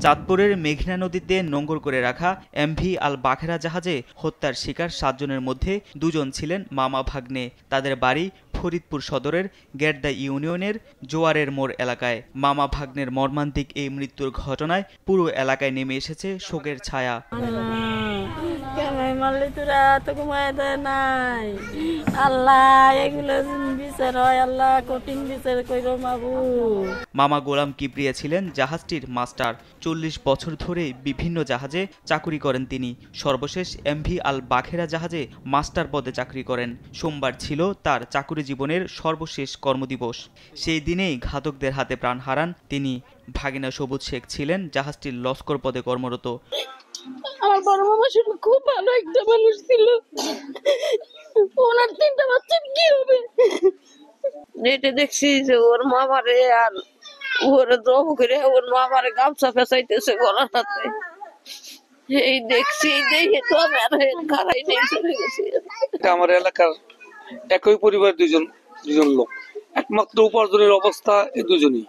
চাঁদপুরের মেঘনা নদীতে নোঙর করে রাখা এমভি আল বাখেরা জাহাজে হত্যার শিকার ৭ জনের মধ্যে ২ জন ছিলেন মামা ভাগ্নে। তাদের বাড়ি ফরিদপুর সদরের গেরদা ইউনিয়নের জোয়ারের মোড় এলাকায়। মামা ভাগ্নের মর্মান্তিক এই মৃত্যুর ঘটনায় পুরো এলাকায় নেমে এসেছে শোকের ছায়া। মামা গোলাম কিবরিয়া ছিলেন জাহাজটির মাস্টার। ৪০ বছর ধরে বিভিন্ন জাহাজে চাকুরি করেন তিনি। সর্বশেষ এমভি আল বাখেরা জাহাজে মাস্টার পদে চাকরি করেন। সোমবার ছিল তার চাকুরি জীবনের সর্বশেষ কর্মদিবস। সেই দিনেই ঘাতকদের হাতে প্রাণ হারান তিনি। ভাগিনা সবুজ শেখ ছিলেন জাহাজটির লস্কর পদে কর্মরত। আমার বড় মামা শুনে খুব ভালো একটা মানুষ ছিল। ওনার ৩টা বাচ্চা কি হবে? নেটে দেখছি যে ওর মামারে আর ওর দম করে ওর মামারে গামছা ফেসাইতেছে গলার হাতে। এই দেখছি দেখে তো আমার খারাই নেই চলে গেছি। আমার এলাকার একই পরিবার দুজন লোক, একমাত্র উপার্জনের অবস্থা এই দুজনই।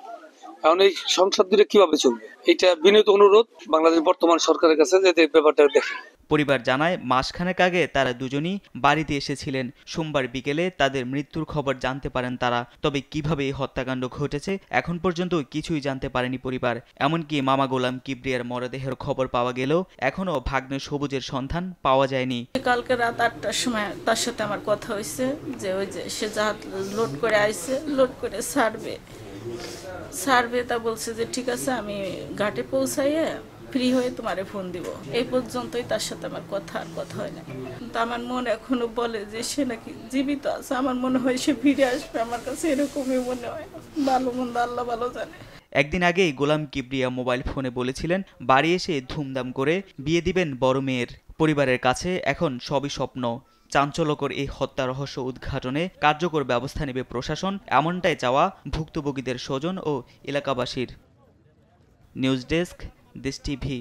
এখন এই সংসার দূরে কিভাবে চলবে? এটা বিনীত অনুরোধ বাংলাদেশ বর্তমান সরকারের কাছে যে ব্যাপারটা দেখে। পরিবার জানায় মাসখানেক আগে তারা দুজনই বাড়িতে এসেছিলেন। সোমবার বিকেলে তাদের মৃত্যুর খবর জানতে পারেন তারা। তবে কিভাবে এই হত্যাকাণ্ড ঘটেছে এখন পর্যন্ত কিছুই জানতে পারেনি পরিবার। এমনকি মামা গোলাম কিবরিয়ার মরদেহের খবর পাওয়া গেলেও এখনো ভাগ্নে সবুজের সন্ধান পাওয়া যায়নি। কালকে রাত ৮টার সময় তার সাথে আমার কথা হয়েছে যে ওই যে সে জাহাজ লোড করে আইছে, লোড করে ছাড়বে তা বলছে যে ঠিক আছে আমি ঘাটে পৌঁছাইয়ে ফ্রি হয়ে তোমারে ফোন দিব। এই পর্যন্তই তার সাথে আমার কথা হয় না। কিন্তু আমার মন এখনো বলে যে সে নাকি জীবিত আছে। আমার মনে হয় সে ফিরে আসবে, আমার কাছে এরকমই মনে হয়। ভালো মন্দ আল্লাহ ভালো জানে। একদিন আগেই গোলাম কিবরিয়া মোবাইল ফোনে বলেছিলেন বাড়ি এসে ধুমধাম করে বিয়ে দিবেন বড় মেয়ের। পরিবারের কাছে এখন সবই স্বপ্ন। চাঞ্চল্যকর এই হত্যা রহস্য উদ্ঘাটনে কার্যকর ব্যবস্থা নেবে প্রশাসন, এমনটাই চাওয়া ভুক্তভোগীদের স্বজন ও এলাকাবাসীর। নিউজ ডেস্ক, দেশ টিভি।